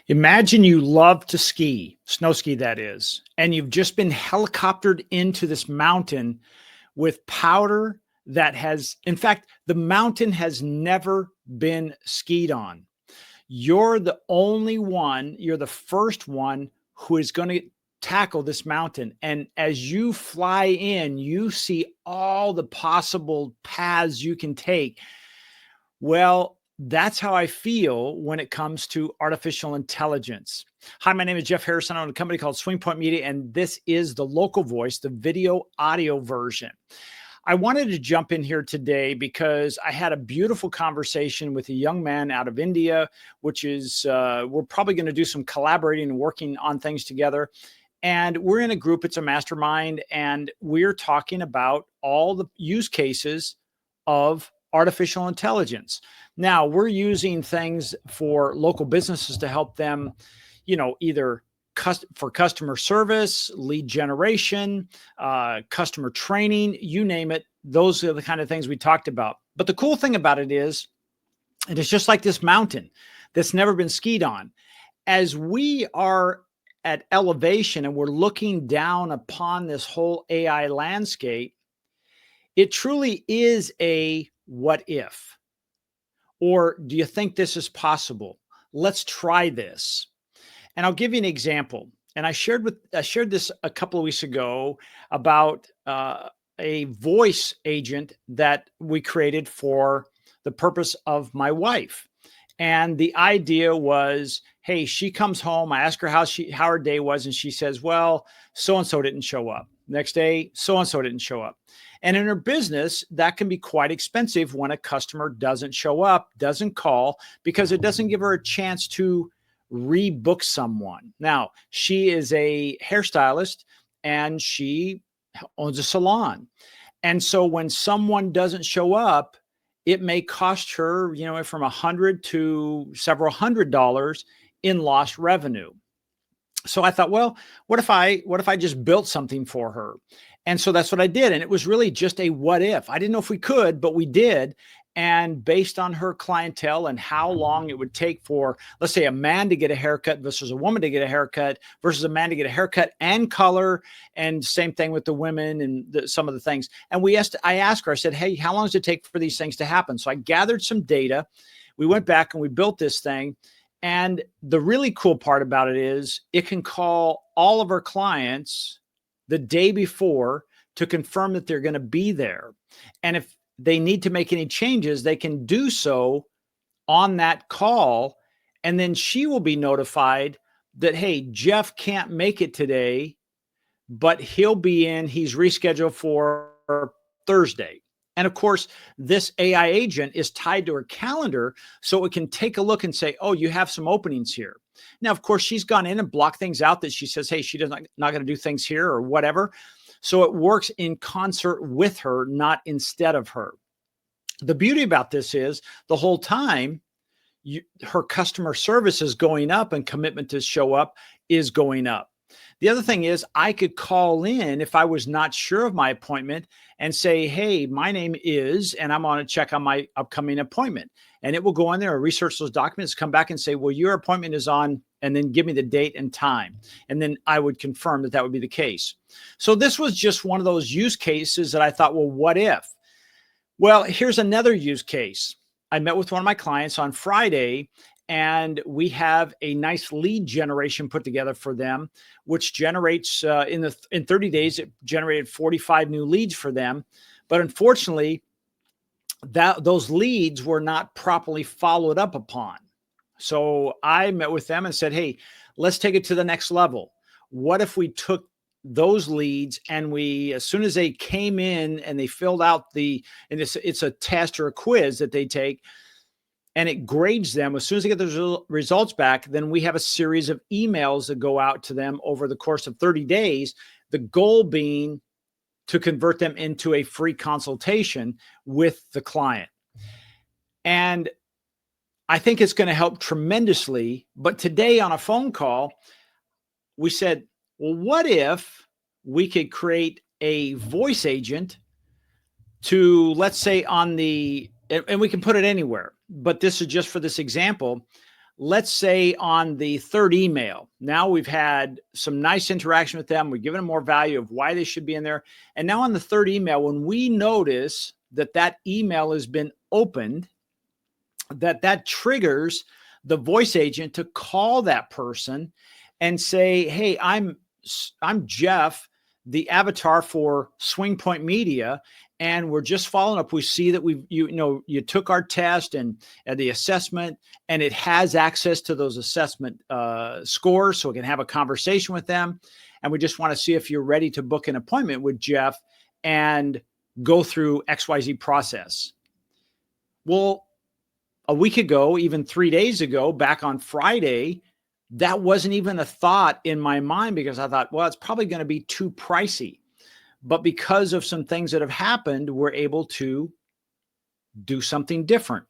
Imagine you love to ski, snow ski that is, and you've just been helicoptered into this mountain with powder that has, in fact, the mountain has never been skied on. You're the only one, you're the first one who is going to tackle this mountain. And as you fly in, you see all the possible paths you can take. Well, that's how I feel when it comes to artificial intelligence. Hi, my name is Jeff Harrison. I own a company called Swing Point Media, and this is the local voice, the video audio version. I wanted to jump in here today because I had a beautiful conversation with a young man out of India, which is, we're probably going to do some collaborating and working on things together. And we're in a group, it's a mastermind, and we're talking about all the use cases of artificial intelligence. Now, we're using things for local businesses to help them, either for customer service, lead generation, customer training, you name it. Those are the kind of things we talked about. But the cool thing about it is just like this mountain that's never been skied on. As we are at elevation and we're looking down upon this whole AI landscape, it truly is a what if? Or do you think this is possible? Let's try this. And I'll give you an example. And I shared this a couple of weeks ago about a voice agent that we created for the purpose of my wife. And the idea was, hey, she comes home. I ask her how her day was, and she says, well, so-and-so didn't show up. Next day, so-and-so didn't show up. And in her business, that can be quite expensive when a customer doesn't show up, doesn't call, because it doesn't give her a chance to rebook someone. Now, she is a hairstylist and she owns a salon. And so when someone doesn't show up, it may cost her, from $100 to several $100s in lost revenue. So I thought, well, what if I just built something for her? And so that's what I did. And it was really just a what if. I didn't know if we could, but we did. And based on her clientele and how long it would take for, let's say, a man to get a haircut versus a woman to get a haircut versus a man to get a haircut and color, and same thing with the women and some of the things. And I asked her, I said, hey, how long does it take for these things to happen? So I gathered some data. We went back and we built this thing. And the really cool part about it is it can call all of our clients the day before to confirm that they're going to be there. And if they need to make any changes, they can do so on that call. And then she will be notified that, hey, Jeff can't make it today, but he's rescheduled for Thursday. And of course, this AI agent is tied to her calendar, so it can take a look and say, oh, you have some openings here. Now, of course, she's gone in and blocked things out that she says, hey, she doesn't not going to do things here or whatever. So it works in concert with her, not instead of her. The beauty about this is the whole time, her customer service is going up and commitment to show up is going up. The other thing is I could call in if I was not sure of my appointment and say, hey, my name is, and I'm on to check on my upcoming appointment. And it will go in there and research those documents, come back and say, well, your appointment is on, and then give me the date and time. And then I would confirm that would be the case. So this was just one of those use cases that I thought, well, what if? Well, here's another use case. I met with one of my clients on Friday, and we have a nice lead generation put together for them, which generates in 30 days, it generated 45 new leads for them. But unfortunately, those leads were not properly followed up upon. So I met with them and said, hey, let's take it to the next level. What if we took those leads and as soon as they came in and they filled out and it's a test or a quiz that they take, and it grades them. As soon as they get the results back, then we have a series of emails that go out to them over the course of 30 days, the goal being to convert them into a free consultation with the client. And I think it's going to help tremendously. But today on a phone call, we said, well, what if we could create a voice agent to, let's say, and we can put it anywhere, but this is just for this example. let's say on the third email, now we've had some nice interaction with them. We've given them more value of why they should be in there. And now on the third email, when we notice that that email has been opened, that triggers the voice agent to call that person and say, hey, I'm Jeff, the avatar for Swing Point Media, and we're just following up. We see that you took our test and the assessment, and it has access to those assessment scores, so we can have a conversation with them. And we just want to see if you're ready to book an appointment with Jeff and go through XYZ process. Well, a week ago, even 3 days ago, back on Friday, that wasn't even a thought in my mind, because I thought, well, it's probably going to be too pricey. But because of some things that have happened, we're able to do something different.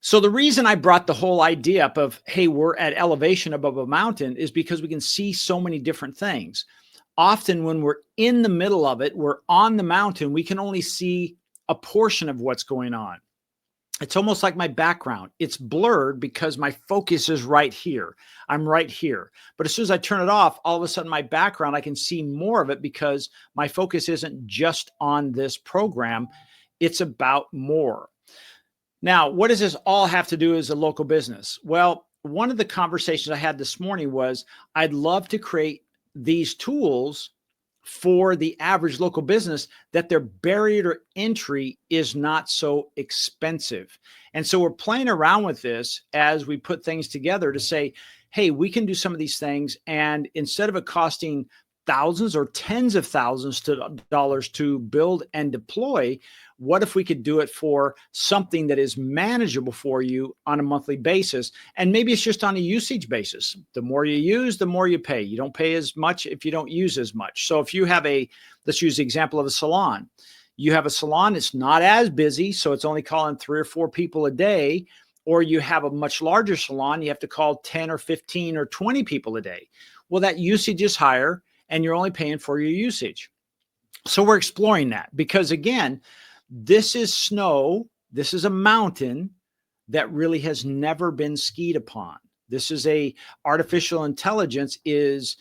So the reason I brought the whole idea up of, hey, we're at elevation above a mountain, is because we can see so many different things. Often when we're in the middle of it, we're on the mountain, we can only see a portion of what's going on. It's almost like my background. It's blurred because my focus is right here. I'm right here. But as soon as I turn it off, all of a sudden my background, I can see more of it because my focus isn't just on this program. It's about more. Now, what does this all have to do as a local business? Well, one of the conversations I had this morning was, I'd love to create these tools for the average local business that their barrier to entry is not so expensive. And so we're playing around with this as we put things together to say, hey, we can do some of these things. And instead of it costing thousands or tens of thousands of dollars to build and deploy, what if we could do it for something that is manageable for you on a monthly basis? And maybe it's just on a usage basis. The more you use, the more you pay. You don't pay as much if you don't use as much. So if you have let's use the example of a salon. You have a salon, it's not as busy, so it's only calling 3 or 4 people a day. Or you have a much larger salon, you have to call 10 or 15 or 20 people a day. Well, that usage is higher, and you're only paying for your usage. So we're exploring that, because again, this is snow. This is a mountain that really has never been skied upon. This is artificial intelligence is,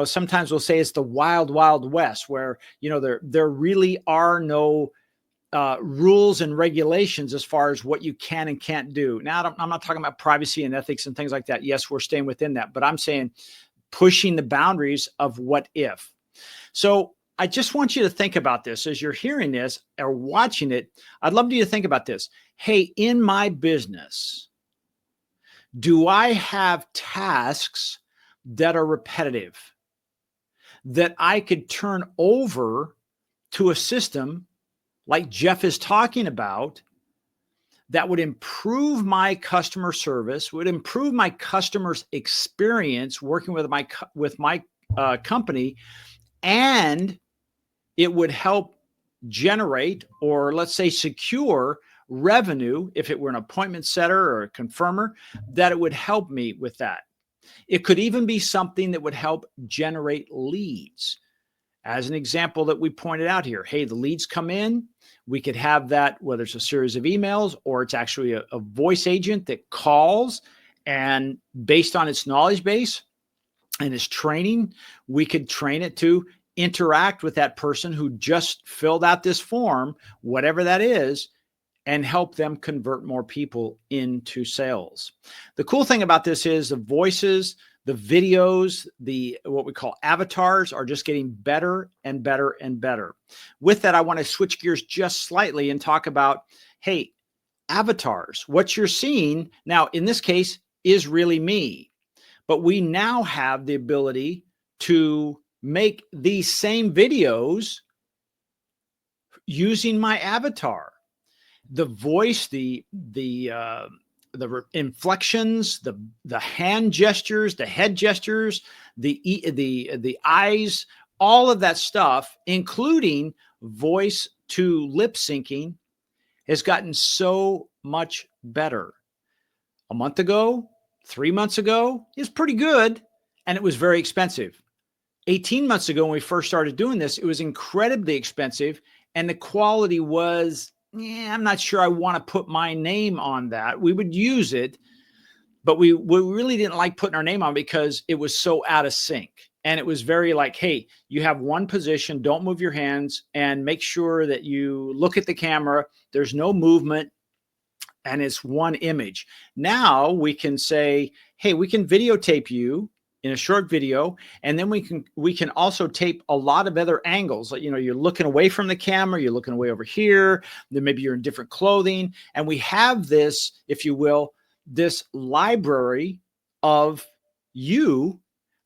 sometimes we'll say it's the wild, wild west, where, there really are no rules and regulations as far as what you can and can't do. Now, I'm not talking about privacy and ethics and things like that. Yes, we're staying within that, but I'm saying pushing the boundaries of what if. So I just want you to think about this as you're hearing this or watching it. I'd love you to think about this. Hey, in my business, do I have tasks that are repetitive that I could turn over to a system like Jeff is talking about that would improve my customer service, would improve my customer's experience working with my company, and it would help generate, or let's say secure, revenue if it were an appointment setter or a confirmer, that it would help me with that. It could even be something that would help generate leads. As an example that we pointed out here, hey, the leads come in, we could have that, whether it's a series of emails or it's actually a voice agent that calls, and based on its knowledge base and its training, we could train it to interact with that person who just filled out this form, whatever that is, and help them convert more people into sales. The cool thing about this is the voices, the videos, what we call avatars are just getting better and better and better. With that, I want to switch gears just slightly and talk about, hey, avatars. What you're seeing now in this case is really me, but we now have the ability to make these same videos using my avatar. The voice, the inflections, the hand gestures, the head gestures, the eyes, all of that stuff, including voice to lip syncing, has gotten so much better. A month ago, 3 months ago, is pretty good, and it was very expensive. 18 months ago, when we first started doing this, it was incredibly expensive, and the quality was, I'm not sure I want to put my name on that. We would use it, but we really didn't like putting our name on because it was so out of sync. And it was very like, hey, you have one position, don't move your hands, and make sure that you look at the camera. There's no movement, and it's one image. Now we can say, hey, we can videotape you in a short video, and then we can also tape a lot of other angles. Like, you're looking away from the camera, you're looking away over here, then maybe you're in different clothing, and we have this, if you will, this library of you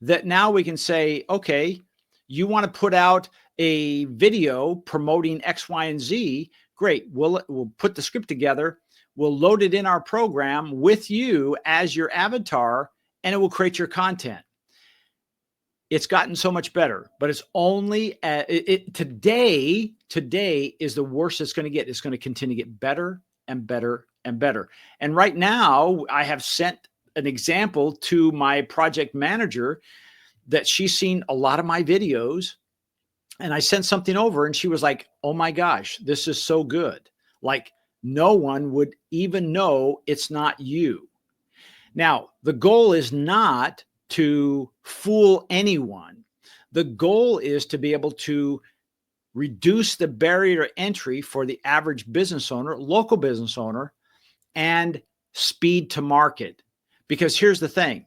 that now we can say, okay, you want to put out a video promoting X, Y, and Z. Great. We'll put the script together. We'll load it in our program with you as your avatar, and it will create your content. It's gotten so much better, but it's only today is the worst it's going to get. It's going to continue to get better and better and better. And right now I have sent an example to my project manager that she's seen a lot of my videos, and I sent something over and she was like, oh my gosh, this is so good. Like, no one would even know it's not you. Now, the goal is not to fool anyone. The goal is to be able to reduce the barrier to entry for the average business owner, local business owner, and speed to market. Because here's the thing.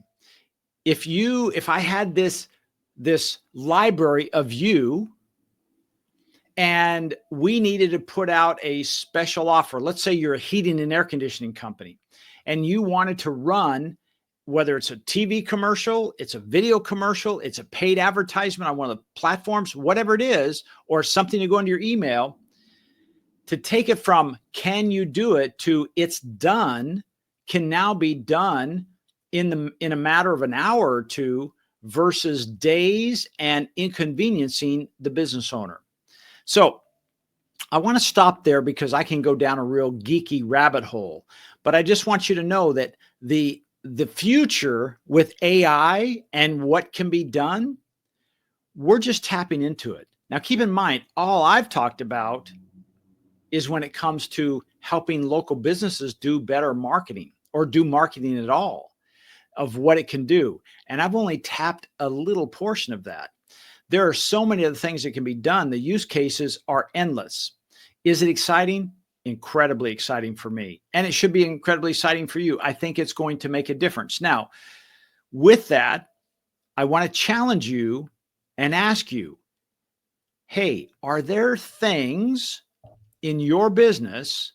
If I had this library of you, and we needed to put out a special offer, let's say you're a heating and air conditioning company, and you wanted to run, whether it's a TV commercial, it's a video commercial, it's a paid advertisement on one of the platforms, whatever it is, or something to go into your email, to take it from can you do it to it's done can now be done in a matter of an hour or two versus days and inconveniencing the business owner. So I want to stop there because I can go down a real geeky rabbit hole, but I just want you to know that the future with AI and what can be done, we're just tapping into it. Now, keep in mind, all I've talked about is when it comes to helping local businesses do better marketing or do marketing at all, of what it can do. And I've only tapped a little portion of that. There are so many other things that can be done. The use cases are endless. Is it exciting? Incredibly exciting for me. And it should be incredibly exciting for you. I think it's going to make a difference. Now, with that, I want to challenge you and ask you, hey, are there things in your business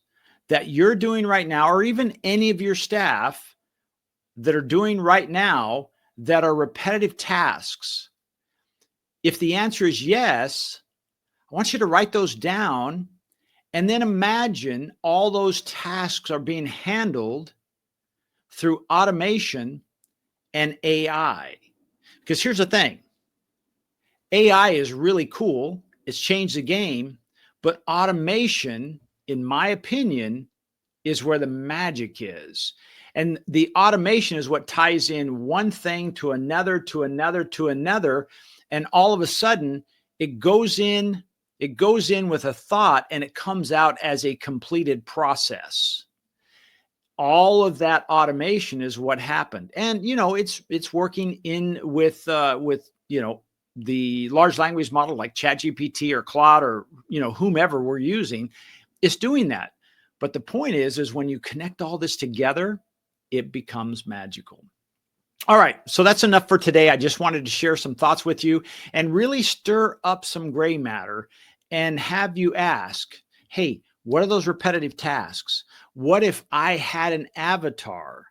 that you're doing right now, or even any of your staff that are doing right now that are repetitive tasks? If the answer is yes, I want you to write those down and then imagine all those tasks are being handled through automation and AI. Because here's the thing. AI is really cool. It's changed the game, but automation, in my opinion, is where the magic is. And the automation is what ties in one thing to another, to another, to another. And all of a sudden it goes in with a thought and it comes out as a completed process. All of that automation is what happened. And, it's working in with the large language model like ChatGPT or Claude or, whomever we're using. It's doing that. But the point is when you connect all this together, it becomes magical. All right. So that's enough for today. I just wanted to share some thoughts with you and really stir up some gray matter and have you ask, hey, what are those repetitive tasks? What if I had an avatar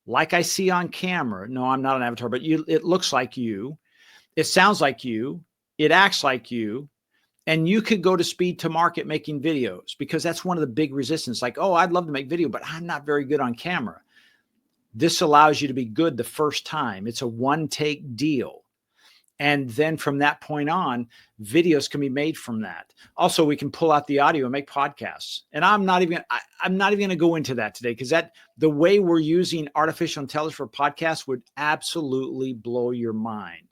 like I see on camera? No, I'm not an avatar, but it looks like you. It sounds like you. It acts like you. And you could go to speed to market making videos, because that's one of the big resistance. Like, oh, I'd love to make video, but I'm not very good on camera. This allows you to be good the first time. It's a one-take deal. And then from that point on, videos can be made from that. Also, we can pull out the audio and make podcasts. And I'm not even going to go into that today, because the way we're using artificial intelligence for podcasts would absolutely blow your mind.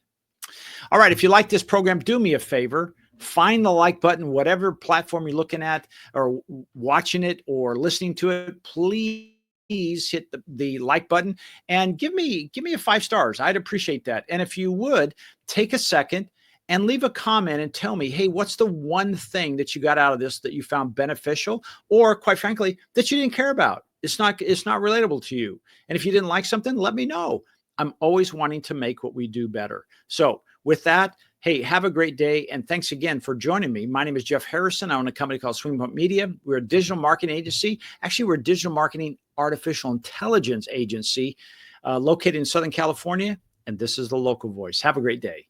All right. If you like this program, do me a favor. Find the like button, whatever platform you're looking at or watching it or listening to it. Please please hit the like button and give me a 5 stars. I'd appreciate that. And if you would take a second and leave a comment and tell me, hey, what's the one thing that you got out of this that you found beneficial, or quite frankly, that you didn't care about? It's not relatable to you. And if you didn't like something, let me know. I'm always wanting to make what we do better. So with that, hey, have a great day. And thanks again for joining me. My name is Jeff Harrison. I own a company called Swing Point Media. We're a digital marketing agency. Actually, we're a digital marketing artificial intelligence agency located in Southern California. And this is the local voice. Have a great day.